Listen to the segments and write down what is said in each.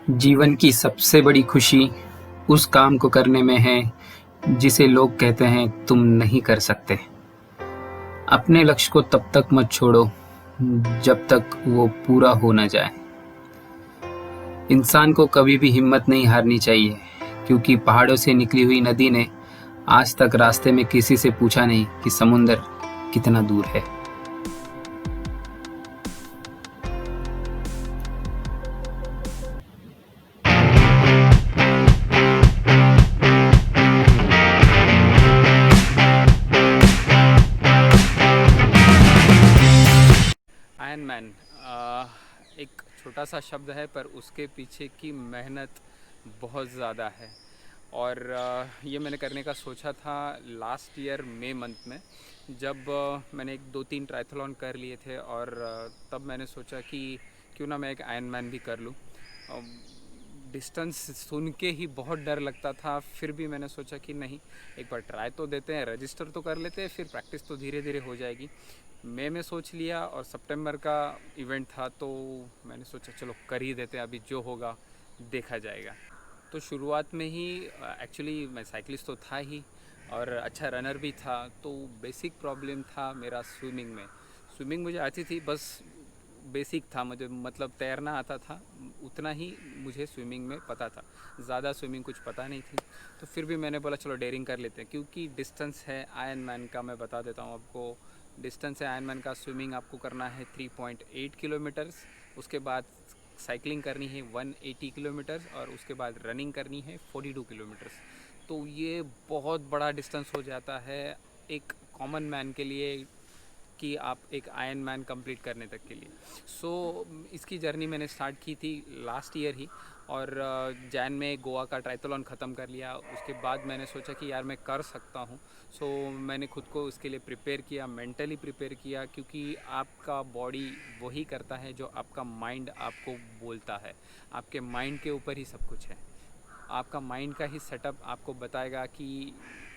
जीवन की सबसे बड़ी खुशी उस काम को करने में है जिसे लोग कहते हैं तुम नहीं कर सकते। अपने लक्ष्य को तब तक मत छोड़ो जब तक वो पूरा हो ना जाए। इंसान को कभी भी हिम्मत नहीं हारनी चाहिए, क्योंकि पहाड़ों से निकली हुई नदी ने आज तक रास्ते में किसी से पूछा नहीं कि समुंदर कितना दूर है। आयरन मैन एक छोटा सा शब्द है, पर उसके पीछे की मेहनत बहुत ज़्यादा है। और ये मैंने करने का सोचा था लास्ट ईयर मई मंथ में, जब मैंने एक दो तीन ट्रायथलॉन कर लिए थे। और तब मैंने सोचा कि क्यों ना मैं एक आयरन मैन भी कर लूँ। डिस्टेंस सुन के ही बहुत डर लगता था, फिर भी मैंने सोचा कि नहीं, एक बार ट्राई तो देते हैं, रजिस्टर तो कर लेते हैं, फिर प्रैक्टिस तो धीरे धीरे हो जाएगी। मई में सोच लिया और सितंबर का इवेंट था, तो मैंने सोचा चलो कर ही देते हैं, अभी जो होगा देखा जाएगा। तो शुरुआत में ही एक्चुअली मैं साइकिलिस्ट तो था ही और अच्छा रनर भी था। तो बेसिक प्रॉब्लम था मेरा स्विमिंग में। स्विमिंग मुझे आती थी, बस बेसिक था, मुझे मतलब तैरना आता था, उतना ही मुझे स्विमिंग में पता था, ज़्यादा स्विमिंग कुछ पता नहीं थी। तो फिर भी मैंने बोला चलो डेयरिंग कर लेते हैं, क्योंकि डिस्टेंस है आयरन मैन का। मैं बता देता हूँ आपको, डिस्टेंस है आयरन मैन का। स्विमिंग आपको करना है 3.8 किलोमीटर्स, उसके बाद साइकिलिंग करनी है 180 किलोमीटर्स, और उसके बाद रनिंग करनी है 42 किलोमीटर्स। तो ये बहुत बड़ा डिस्टेंस हो जाता है एक कॉमन मैन के लिए, कि आप एक आयरन मैन कंप्लीट करने तक के लिए। इसकी जर्नी मैंने स्टार्ट की थी लास्ट ईयर ही। और जैन में गोवा का ट्रायथलॉन ख़त्म कर लिया। उसके बाद मैंने सोचा कि यार मैं कर सकता हूँ। मैंने खुद को उसके लिए प्रिपेयर किया, मेंटली प्रिपेयर किया, क्योंकि आपका बॉडी वही करता है जो आपका माइंड आपको बोलता है। आपके माइंड के ऊपर ही सब कुछ है। आपका माइंड का ही सेटअप आपको बताएगा कि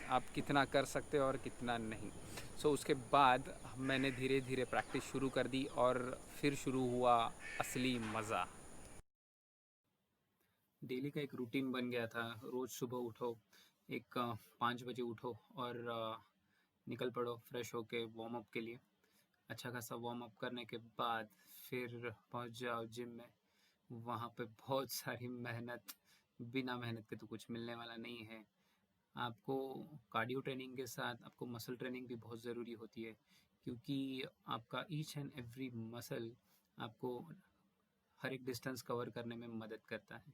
आप कितना कर सकते हो और कितना नहीं। उसके बाद मैंने धीरे धीरे प्रैक्टिस शुरू कर दी, और फिर शुरू हुआ असली मज़ा। डेली का एक रूटीन बन गया था। रोज सुबह उठो, एक 5 बजे उठो और निकल पड़ो फ्रेश होके वार्म अप के लिए। अच्छा खासा वार्म अप करने के बाद फिर पहुंच जाओ जिम में। वहाँ पे बहुत सारी मेहनत, बिना मेहनत के तो कुछ मिलने वाला नहीं है। आपको कार्डियो ट्रेनिंग के साथ आपको मसल ट्रेनिंग भी बहुत ज़रूरी होती है, क्योंकि आपका ईच एंड एवरी मसल आपको हर एक डिस्टेंस कवर करने में मदद करता है।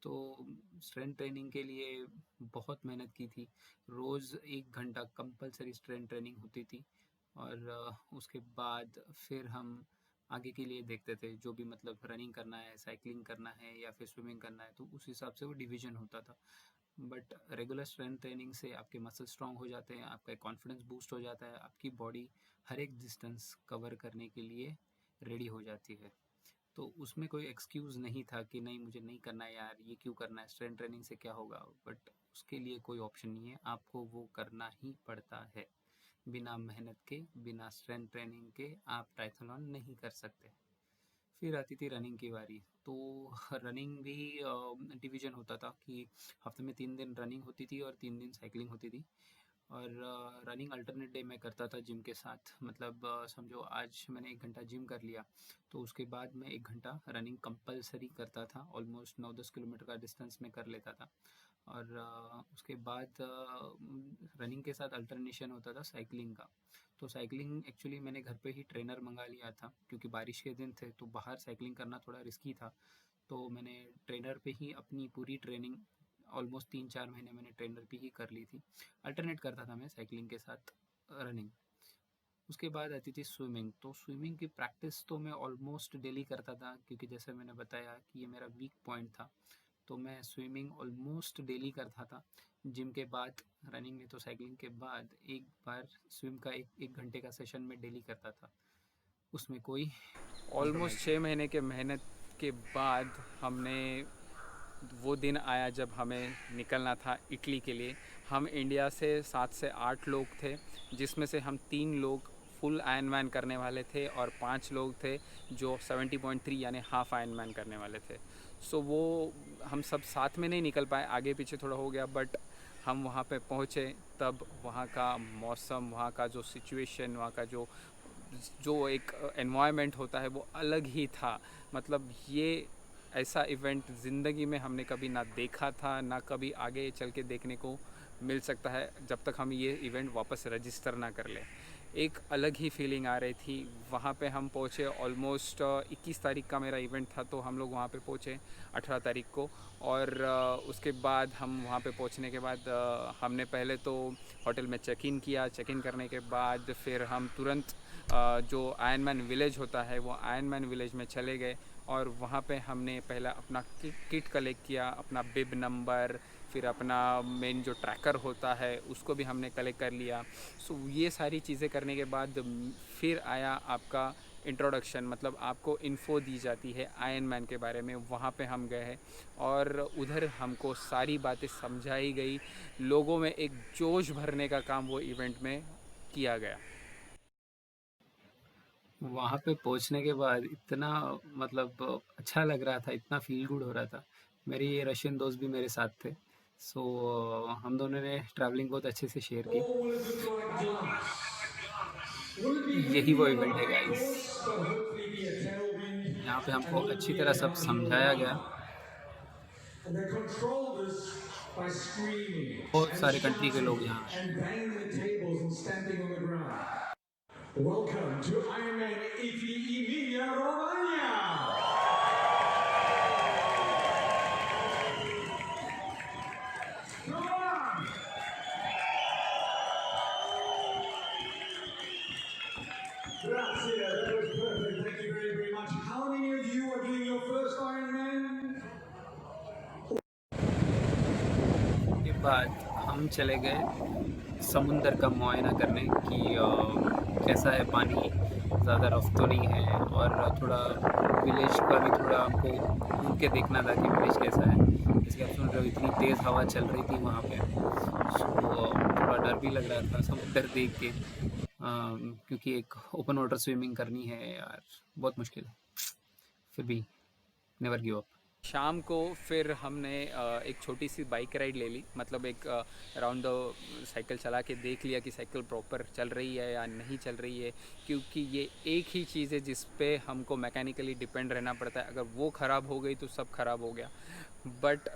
तो स्ट्रेंथ ट्रेनिंग के लिए बहुत मेहनत की थी। रोज़ 1 घंटा कंपलसरी स्ट्रेंथ ट्रेनिंग होती थी। और उसके बाद फिर हम आगे के लिए देखते थे, जो भी मतलब रनिंग करना है, साइकिलिंग करना है या फिर स्विमिंग करना है, तो उस हिसाब से वो डिवीजन होता था। बट रेगुलर स्ट्रेंथ ट्रेनिंग से आपके मसल स्ट्रांग हो जाते हैं, आपका कॉन्फिडेंस बूस्ट हो जाता है, आपकी बॉडी हर एक डिस्टेंस कवर करने के लिए रेडी हो जाती है। तो उसमें कोई एक्सक्यूज़ नहीं था कि नहीं मुझे नहीं करना है यार, ये क्यों करना है, स्ट्रेंथ ट्रेनिंग से क्या होगा। बट उसके लिए कोई ऑप्शन नहीं है, आपको वो करना ही पड़ता है। बिना मेहनत के, बिना स्ट्रेंथ ट्रेनिंग के आप ट्रायथलॉन नहीं कर सकते। फिर आती थी रनिंग की बारी। तो रनिंग भी डिवीज़न होता था कि हफ्ते में 3 दिन रनिंग होती थी और 3 दिन साइकिलिंग होती थी। और रनिंग अल्टरनेट डे में करता था जिम के साथ। मतलब समझो आज मैंने 1 घंटा जिम कर लिया, तो उसके बाद मैं 1 घंटा रनिंग कंपलसरी करता था। ऑलमोस्ट 9-10 किलोमीटर का डिस्टेंस में कर लेता था। और उसके बाद रनिंग के साथ अल्टरनेशन होता था साइकिलिंग का। तो साइकिलिंग एक्चुअली मैंने घर पे ही ट्रेनर मंगा लिया था, क्योंकि बारिश के दिन थे तो बाहर साइकिलिंग करना थोड़ा रिस्की था। तो मैंने ट्रेनर पे ही अपनी पूरी ट्रेनिंग, ऑलमोस्ट 3-4 महीने मैंने ट्रेनर पे ही कर ली थी। अल्टरनेट करता था मैं साइकिलिंग के साथ रनिंग। उसके बाद आती थी स्विमिंग। तो स्विमिंग की प्रैक्टिस तो मैं ऑलमोस्ट डेली करता था, क्योंकि जैसे मैंने बताया कि ये मेरा वीक पॉइंट था। तो मैं स्विमिंग ऑलमोस्ट डेली करता था। जिम के बाद, रनिंग नहीं तो साइकिलिंग के बाद एक बार स्विम का एक एक घंटे का सेशन में डेली करता था। उसमें कोई ऑलमोस्ट कॉम्प्रोमाइज़ नहीं। 6 महीने के मेहनत के बाद हमने, वो दिन आया जब हमें निकलना था इटली के लिए। हम इंडिया से 7 से 8 लोग थे, जिसमें से हम 3 लोग फुल आयरनमैन करने वाले थे और 5 लोग थे जो 70.3 यानी हाफ आयरनमैन करने वाले थे। सो वो हम सब साथ में नहीं निकल पाए, आगे पीछे थोड़ा हो गया, बट हम वहाँ पे पहुँचे तब वहाँ का मौसम, वहाँ का जो सिचुएशन, वहाँ का जो जो एक एनवायरनमेंट होता है वो अलग ही था। मतलब ये ऐसा इवेंट ज़िंदगी में हमने कभी ना देखा था, ना कभी आगे चल के देखने को मिल सकता है जब तक हम ये इवेंट वापस रजिस्टर ना कर लें। एक अलग ही फीलिंग आ रही थी। वहाँ पे हम पहुँचे ऑलमोस्ट 21 तारीख का मेरा इवेंट था, तो हम लोग वहाँ पे पहुँचे 18 तारीख को। और उसके बाद हम वहाँ पे पहुँचने के बाद हमने पहले तो होटल में चेक इन किया। चेक इन करने के बाद फिर हम तुरंत जो आयरन विलेज होता है वो आयरन विलेज में चले गए और वहाँ पे हमने पहला अपना किट कलेक्ट किया, अपना बिब नंबर, फिर अपना मेन जो ट्रैकर होता है उसको भी हमने कलेक्ट कर लिया। सो ये सारी चीज़ें करने के बाद फिर आया आपका इंट्रोडक्शन, मतलब आपको इन्फो दी जाती है आयरन मैन के बारे में। वहाँ पे हम गए हैं और उधर हमको सारी बातें समझाई गई, लोगों में एक जोश भरने का काम वो इवेंट में किया गया। वहाँ पे पहुँचने के बाद इतना मतलब अच्छा लग रहा था, इतना फ़ील गुड हो रहा था। मेरे ये रशियन दोस्त भी मेरे साथ थे। सो हम दोनों ने ट्रैवलिंग बहुत अच्छे से शेयर की। All will look like glass. Will it be यही वो windy on a इवेंट है high guys, course, but hopefully be a tailwind, यहाँ पे and हमको will it अच्छी be तरह a सब downhill समझाया run? गया। And they controlled us by screaming बहुत and सारे कंट्री के लोग shouting यहाँ आए। and banging the tables and stamping on the ground. Welcome to Ironman Ifi Emilia Romagna! Come on! Grazie, that was perfect. Thank you very, very much. How many of you are doing your first Ironman? के बाद हम चले गए समुंदर का मुआयना करने कि कैसा है पानी, ज़्यादा रफ़ तो नहीं है, और थोड़ा विलेज का भी थोड़ा हमको घूम के देखना था कि विलेज कैसा है। जैसे कि आप सुन रहे हो इतनी तेज़ हवा चल रही थी वहाँ पे, सो थोड़ा डर भी लग रहा था समुंदर देख के, क्योंकि एक ओपन वाटर स्विमिंग करनी है यार, बहुत मुश्किल है। फिर भी नेवर गिव अप। शाम को फिर हमने एक छोटी सी बाइक राइड ले ली, मतलब एक राउंड द साइकिल चला के देख लिया कि साइकिल प्रॉपर चल रही है या नहीं चल रही है, क्योंकि ये एक ही चीज़ है जिस पे हमको मैकेनिकली डिपेंड रहना पड़ता है। अगर वो ख़राब हो गई तो सब ख़राब हो गया। बट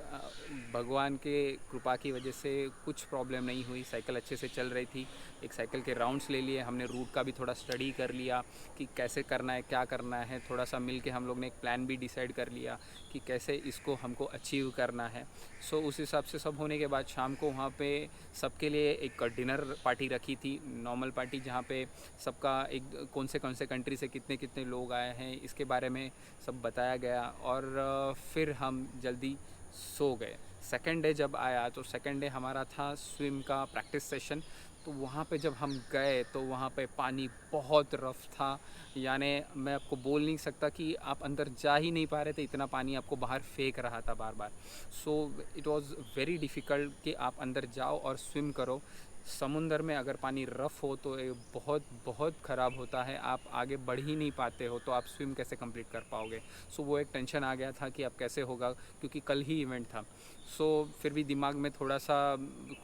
भगवान के कृपा की वजह से कुछ प्रॉब्लम नहीं हुई, साइकिल अच्छे से चल रही थी। एक साइकिल के राउंड्स ले लिए हमने, रूट का भी थोड़ा स्टडी कर लिया कि कैसे करना है, क्या करना है। थोड़ा सा मिल के हम लोग ने एक प्लान भी डिसाइड कर लिया कि कैसे इसको हमको अचीव करना है। सो उस हिसाब से सब होने के बाद शाम को वहाँ पे सबके लिए एक डिनर पार्टी रखी थी, नॉर्मल पार्टी, जहाँ पे सबका एक कौन से कंट्री से कितने कितने लोग आए हैं इसके बारे में सब बताया गया। और फिर हम जल्दी सो गए। सेकंड डे जब आया तो सेकंड डे हमारा था स्विम का प्रैक्टिस सेशन। तो वहाँ पे जब हम गए तो वहाँ पे पानी बहुत रफ़ था, यानी मैं आपको बोल नहीं सकता कि आप अंदर जा ही नहीं पा रहे थे, इतना पानी आपको बाहर फेंक रहा था बार बार। So it was very difficult कि आप अंदर जाओ और स्विम करो। समुंदर में अगर पानी रफ़ हो तो ये बहुत बहुत ख़राब होता है, आप आगे बढ़ ही नहीं पाते हो, तो आप स्विम कैसे कंप्लीट कर पाओगे। सो वो एक टेंशन आ गया था कि अब कैसे होगा, क्योंकि कल ही इवेंट था। सो फिर भी दिमाग में थोड़ा सा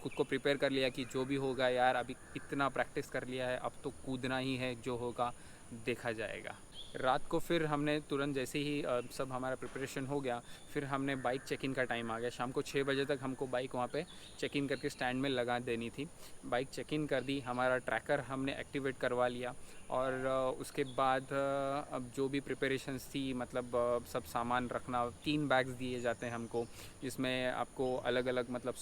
खुद को प्रिपेयर कर लिया कि जो भी होगा यार, अभी इतना प्रैक्टिस कर लिया है, अब तो कूदना ही है, जो होगा देखा जाएगा। रात को फिर हमने तुरंत जैसे ही सब हमारा प्रिपरेशन हो गया, फिर हमने बाइक चेक इन का टाइम आ गया। शाम को 6 बजे तक हमको बाइक वहाँ पे चेक इन करके स्टैंड में लगा देनी थी। बाइक चेक इन कर दी, हमारा ट्रैकर हमने एक्टिवेट करवा लिया। और उसके बाद अब जो भी प्रिपरेशंस थी, मतलब सब सामान रखना, 3 बैग्स दिए जाते हैं हमको, जिसमें आपको अलग अलग, मतलब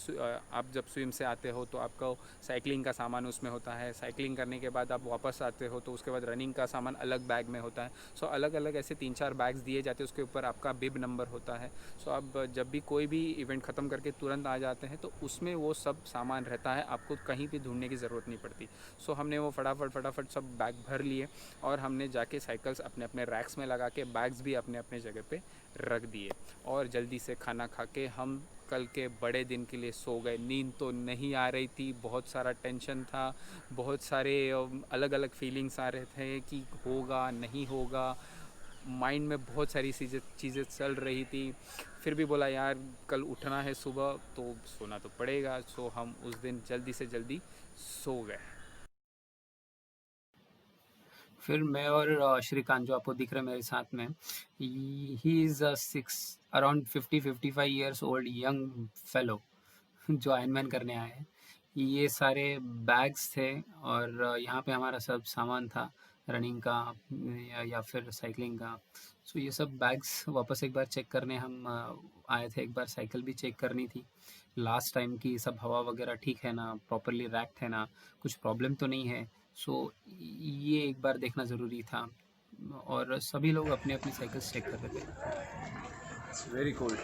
आप जब स्विम से आते हो तो आपको साइकिलिंग का सामान उसमें होता है, साइकिलिंग करने के बाद आप वापस आते हो तो उसके बाद रनिंग का सामान अलग बैग में होता है। सो अलग अलग ऐसे 3-4 बैग्स दिए जाते हैं, उसके ऊपर आपका बिब नंबर होता है। सो आप जब भी कोई भी इवेंट ख़त्म करके तुरंत आ जाते हैं तो उसमें वो सब सामान रहता है, आपको कहीं भी ढूंढने की ज़रूरत नहीं पड़ती। सो हमने वो फटाफट सब बैग भर लिए और हमने जाके साइकिल्स अपने अपने रैक्स में लगा के बैग्स भी अपने अपने जगह पे रख दिए और जल्दी से खाना खा के हम कल के बड़े दिन के लिए सो गए। नींद तो नहीं आ रही थी, बहुत सारा टेंशन था, बहुत सारे अलग अलग फीलिंग्स आ रहे थे कि होगा नहीं होगा, माइंड में बहुत सारी चीज़ें चल रही थी। फिर भी बोला यार कल उठना है सुबह तो सोना तो पड़ेगा। सो हम उस दिन जल्दी से जल्दी सो गए। फिर मैं और श्रीकांत जो आपको दिख रहे हैं मेरे साथ में, he is a 6 around 50-55 years old young fellow जो आयरनमैन करने आए हैं। ये सारे बैग्स थे और यहाँ पे हमारा सब सामान था रनिंग का या फिर साइकिलिंग का। सो ये सब बैग्स वापस एक बार चेक करने हम आए थे। एक बार साइकिल भी चेक करनी थी लास्ट टाइम की, सब हवा वगैरह ठीक है ना, प्रॉपरली रैक्ड है ना, कुछ प्रॉब्लम तो नहीं है। सो ये एक बार देखना ज़रूरी था और सभी लोग अपनी अपनी साइकिल्स चेक कर रहे थे। It's very cold.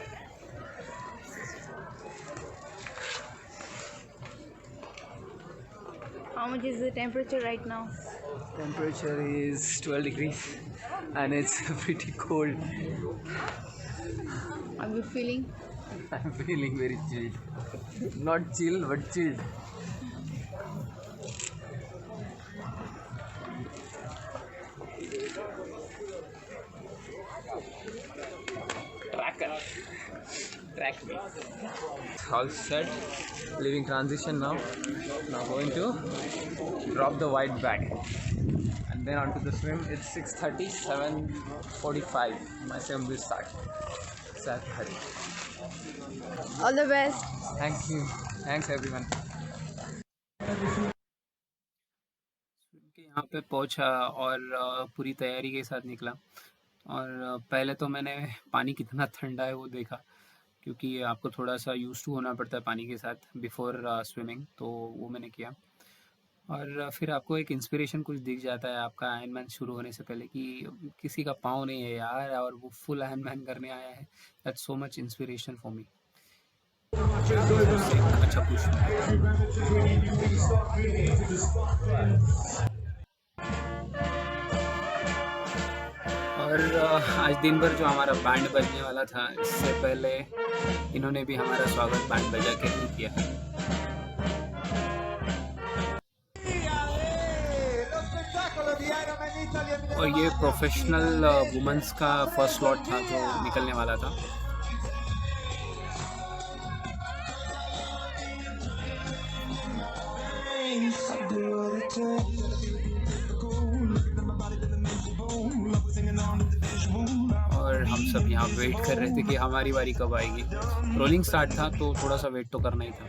How much is the temperature right now? Temperature is 12 degrees and it's pretty cold. Are you feeling? I'm feeling very chilled. Not chill, but chilled. Track me. All set. Leaving transition now. Now going to drop the white bag. And then onto the swim. It's 6:30, 7:45. My swim will start. 7:30. All the best. Thank you. Thanks everyone. के यहाँ पे पहुँचा और पूरी तैयारी के साथ निकला और पहले तो मैंने पानी कितना ठंडा है वो देखा, क्योंकि आपको थोड़ा सा यूज़ टू होना पड़ता है पानी के साथ बिफोर स्विमिंग, तो वो मैंने किया। और फिर आपको एक इंस्पिरेशन कुछ दिख जाता है आपका आयरनमैन शुरू होने से पहले कि किसी का पाँव नहीं है यार और वो फुल आयरनमैन करने आया है। That's so much inspiration for me. अच्छा पुश। और आज दिन भर जो हमारा बैंड बजने वाला था, इससे पहले इन्होंने भी हमारा स्वागत बैंड बजा के ही किया है। और ये प्रोफेशनल वुमेन्स का फर्स्ट स्लॉट था जो निकलने वाला था। और हम सब यहाँ वेट कर रहे थे कि हमारी बारी कब आएगी। रोलिंग स्टार्ट था तो थोड़ा सा वेट तो करना ही था।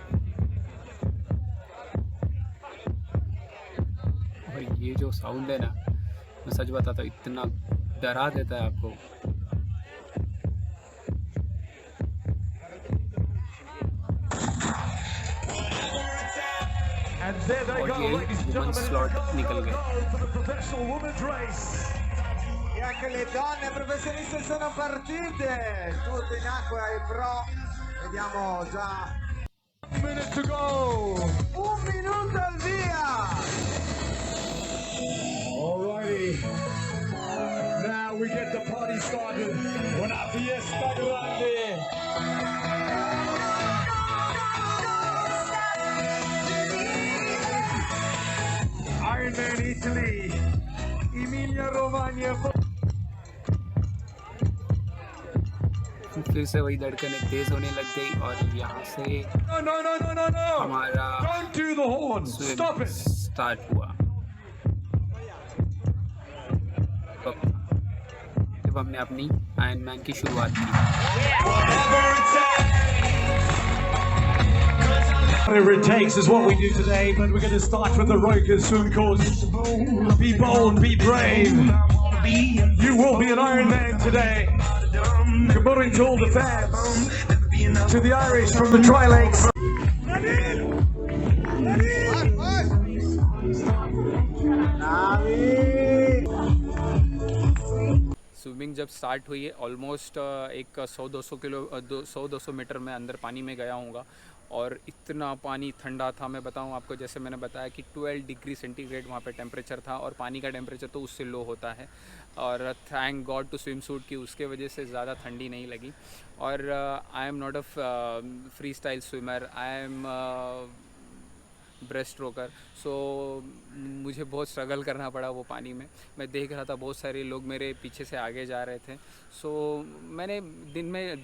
और ये जो साउंड है ना, मैं सच बताता हूँ इतना डरा देता है आपको। और ये वुमेन्स स्लॉट निकल गए। E anche le donne professioniste sono partite, tutte in acqua e pro, vediamo già. 1 minute to go, 1 minuto al via. Alrighty. Now we get the party started. Una fiesta grande. Ironman Italy, Emilia Romagna. फिर से वही धड़कनें तेज होने लग गई और यहाँ से No. हमारा Don't do the horn. Swim Stop it. Start हुआ। जब हमने अपनी आयरनमैन की शुरुआत की। Whatever it takes is what we do today, but we're going to start with the Roker Sunkos. Be bold, be brave. You will be an Iron Man today. Good morning to all the fans, to the Irish from the Tri-Lakes. Swimming जब start हुई है almost एक 100-200 metre में अंदर पानी में गया हूँगा और इतना पानी ठंडा था, मैं बताऊं आपको, जैसे मैंने बताया कि 12 डिग्री सेंटीग्रेड वहाँ पे टेम्परेचर था और पानी का टेम्परेचर तो उससे लो होता है। और thank God to swimsuit की उसके वजह से ज़्यादा ठंडी नहीं लगी। और I am not a freestyle swimmer, I am breaststroker, so मुझे बहुत स्ट्रगल करना पड़ा वो पानी में। मैं देख रहा था बहुत सारे लोग मेरे पीछे से आगे जा रहे थे, सो मैंने दिल में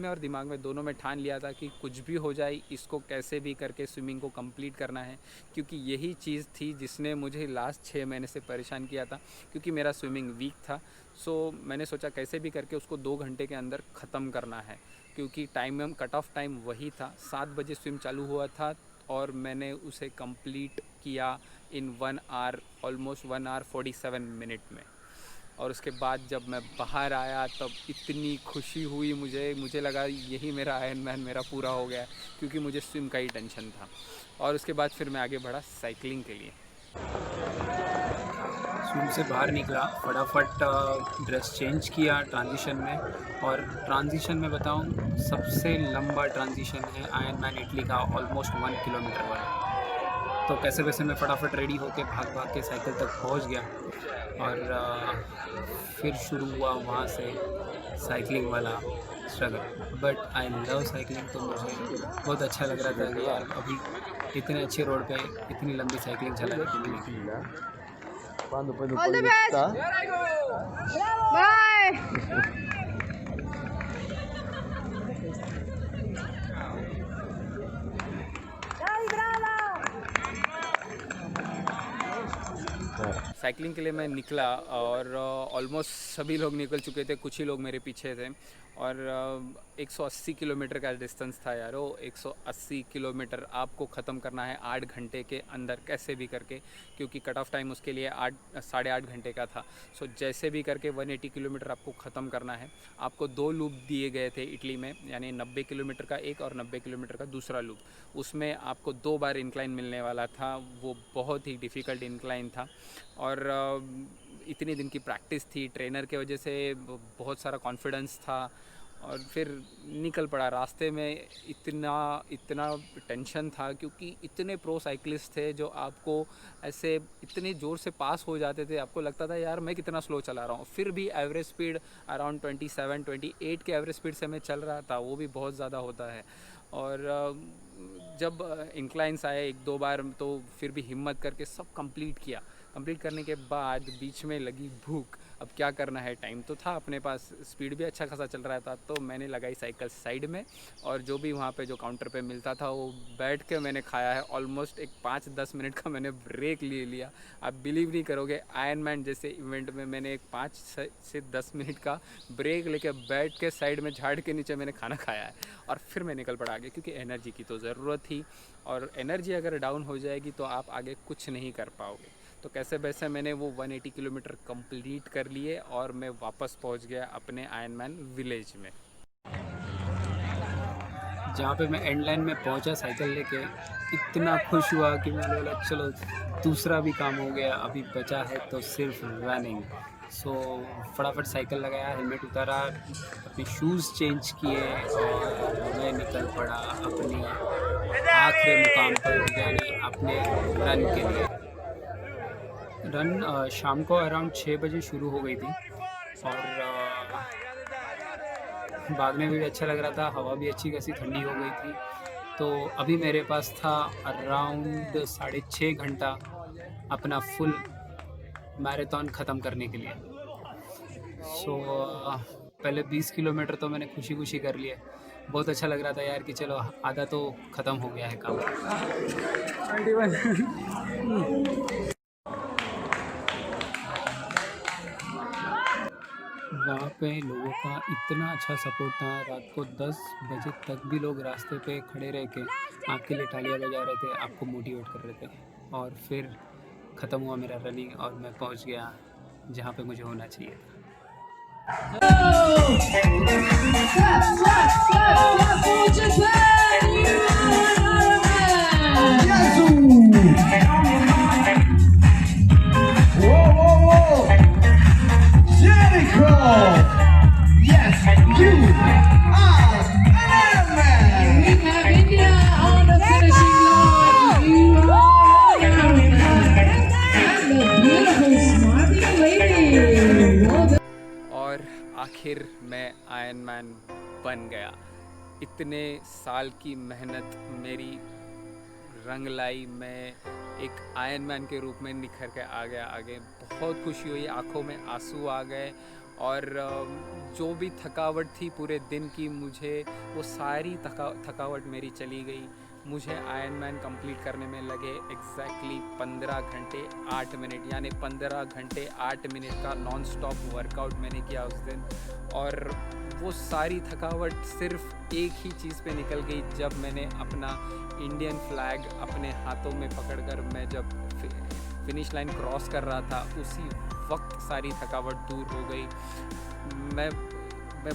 और दिमाग में दोनों में ठान लिया था कि कुछ भी हो जाए इसको कैसे भी करके स्विमिंग को कंप्लीट करना है, क्योंकि यही चीज़ थी जिसने मुझे लास्ट 6 महीने से परेशान किया था, क्योंकि मेरा स्विमिंग वीक था। सो मैंने सोचा कैसे भी करके उसको 2 घंटे के अंदर ख़त्म करना है, क्योंकि टाइम कट ऑफ टाइम वही था, 7 बजे स्विम चालू हुआ था और मैंने उसे कंप्लीट किया इन 1 आवर, ऑलमोस्ट 1 आवर 47 मिनट में। और उसके बाद जब मैं बाहर आया तब इतनी खुशी हुई मुझे लगा यही मेरा आयरनमैन मेरा पूरा हो गया, क्योंकि मुझे स्विम का ही टेंशन था। और उसके बाद फिर मैं आगे बढ़ा साइकिलिंग के लिए। स्विम से बाहर निकला, फटाफट ड्रेस चेंज किया ट्रांजिशन में, और ट्रांजिशन में बताऊं सबसे लंबा ट्रांजिशन है आयरनमैन इटली का, ऑलमोस्ट 1 किलोमीटर वाला। तो कैसे वैसे मैं फटाफट रेडी होके भाग के साइकिल तक पहुंच गया, और फिर शुरू हुआ वहाँ से साइकिलिंग वाला struggle. But I love cycling, तो मुझे बहुत अच्छा लग रहा था कि यार अभी इतने अच्छे रोड पे इतनी लंबी साइकिलिंग चलाने के लिए। All the best. Bye. Cycling के लिए मैं निकला और ऑलमोस्ट सभी लोग निकल चुके थे, कुछ ही लोग मेरे पीछे थे। और 180 किलोमीटर का डिस्टेंस था यारो। 180 किलोमीटर आपको ख़त्म करना है 8 घंटे के अंदर कैसे भी करके, क्योंकि कट ऑफ टाइम उसके लिए 8-8.5 घंटे का था। सो जैसे भी करके 180 किलोमीटर आपको ख़त्म करना है। आपको 2 लूप दिए गए थे इटली में, यानी 90 किलोमीटर का एक और 90 किलोमीटर का दूसरा लूप। उसमें आपको 2 बार इंक्लाइन मिलने वाला था, वो बहुत ही डिफ़िकल्ट इंक्लाइन था। और इतनी दिन की प्रैक्टिस थी, ट्रेनर के वजह से बहुत सारा कॉन्फिडेंस था, और फिर निकल पड़ा। रास्ते में इतना टेंशन था, क्योंकि इतने प्रो साइकिलिस्ट थे जो आपको ऐसे इतने ज़ोर से पास हो जाते थे, आपको लगता था यार मैं कितना स्लो चला रहा हूँ। फिर भी एवरेज स्पीड अराउंड 27-28 के एवरेज स्पीड से मैं चल रहा था, वो भी बहुत ज़्यादा होता है। और जब इंक्लाइंस आए 1-2 बार, तो फिर भी हिम्मत करके सब कंप्लीट किया। कंप्लीट करने के बाद बीच में लगी भूख, अब क्या करना है, टाइम तो था अपने पास, स्पीड भी अच्छा खासा चल रहा था, तो मैंने लगाई साइकिल साइड में, और जो भी वहाँ पे जो काउंटर पे मिलता था वो बैठ के मैंने खाया है। ऑलमोस्ट एक 5-10 मिनट का मैंने ब्रेक ले लिया। आप बिलीव नहीं करोगे, आयरनमैन जैसे इवेंट में मैंने एक 5 से 10 मिनट का ब्रेक लेके बैठ के साइड में झाड़ के नीचे मैंने खाना खाया है, और फिर मैं निकल पड़ा आगे, क्योंकि एनर्जी की तो ज़रूरत थी, और एनर्जी अगर डाउन हो जाएगी तो आप आगे कुछ नहीं कर पाओगे। तो कैसे वैसे मैंने वो 180 किलोमीटर कंप्लीट कर लिए, और मैं वापस पहुंच गया अपने आयरनमैन विलेज में। जहाँ पे मैं एंड लाइन में पहुँचा साइकिल लेके, इतना खुश हुआ कि मैंने बोला चलो दूसरा भी काम हो गया, अभी बचा है तो सिर्फ रनिंग। सो फटाफट साइकिल लगाया, हेलमेट उतारा, अपने शूज़ चेंज किए, और मैं निकल पड़ा अपनी आखिरी मुकाम पर, यानी अपने रन के लिए। रन शाम को अराउंड 6 बजे शुरू हो गई थी, और भागने में भी अच्छा लग रहा था, हवा भी अच्छी खासी ठंडी हो गई थी। तो अभी मेरे पास था अराउंड 6.5 घंटा अपना फुल मैराथन ख़त्म करने के लिए। सो पहले 20 किलोमीटर तो मैंने खुशी खुशी कर लिए, बहुत अच्छा लग रहा था यार कि चलो आधा तो ख़त्म हो गया है काम। वहाँ पे लोगों का इतना अच्छा सपोर्ट था, रात को 10 बजे तक भी लोग रास्ते पे खड़े रह के आपके लिए तालियां बजा रहे थे, आपको मोटिवेट कर रहे थे। और फिर ख़त्म हुआ मेरा रनिंग, और मैं पहुँच गया जहाँ पे मुझे होना चाहिए था। Yes, you are an Ironman. We have India आखिर मैं आयरन मैन बन गया। इतने साल की मेहनत मेरी रंग लाई, मैं एक आयरन मैन के रूप में निखर के आ गया आगे। बहुत खुशी हुई, आंखों में आंसू आ गए और जो भी थकावट थी पूरे दिन की, मुझे वो सारी थकावट मेरी चली गई। मुझे आयरन मैन कंप्लीट करने में लगे एग्जैक्टली 15 घंटे 8 मिनट, यानी 15 घंटे 8 मिनट का नॉन स्टॉप वर्कआउट मैंने किया उस दिन। और वो सारी थकावट सिर्फ एक ही चीज़ पे निकल गई, जब मैंने अपना इंडियन फ्लैग अपने हाथों में पकड़कर मैं जब फिनिश लाइन क्रॉस कर रहा था, उसी वक्त सारी थकावट दूर हो गई। मैं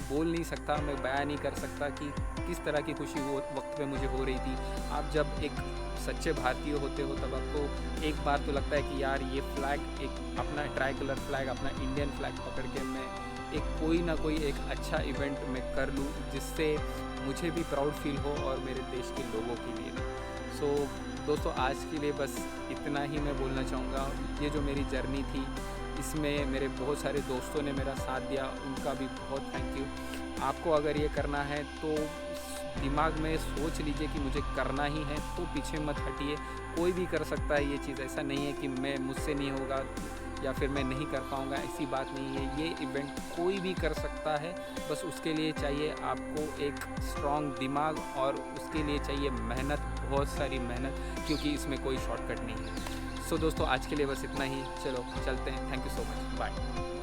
बोल नहीं सकता, मैं बयान नहीं कर सकता कि किस तरह की खुशी वो वक्त पे मुझे हो रही थी। आप जब एक सच्चे भारतीय होते हो तब आपको एक बार तो लगता है कि यार ये फ्लैग, एक अपना ट्राई कलर फ्लैग, अपना इंडियन फ्लैग पकड़ के मैं एक कोई ना कोई एक अच्छा इवेंट में कर लूँ, जिससे मुझे भी प्राउड फील हो और मेरे देश के लोगों के लिए भी। सो दोस्तों, आज के लिए बस इतना ही मैं बोलना चाहूँगा। ये जो मेरी जर्नी थी, इसमें मेरे बहुत सारे दोस्तों ने मेरा साथ दिया, उनका भी बहुत थैंक यू। आपको अगर ये करना है तो दिमाग में सोच लीजिए कि मुझे करना ही है, तो पीछे मत हटिए। कोई भी कर सकता है ये चीज़, ऐसा नहीं है कि मुझसे नहीं होगा या फिर मैं नहीं कर पाऊँगा, ऐसी बात नहीं है। ये इवेंट कोई भी कर सकता है, बस उसके लिए चाहिए आपको एक स्ट्रॉन्ग दिमाग और उसके लिए चाहिए मेहनत, बहुत सारी मेहनत, क्योंकि इसमें कोई शॉर्टकट नहीं है। सो दोस्तों, आज के लिए बस इतना ही। चलो चलते हैं। Thank you so much, bye.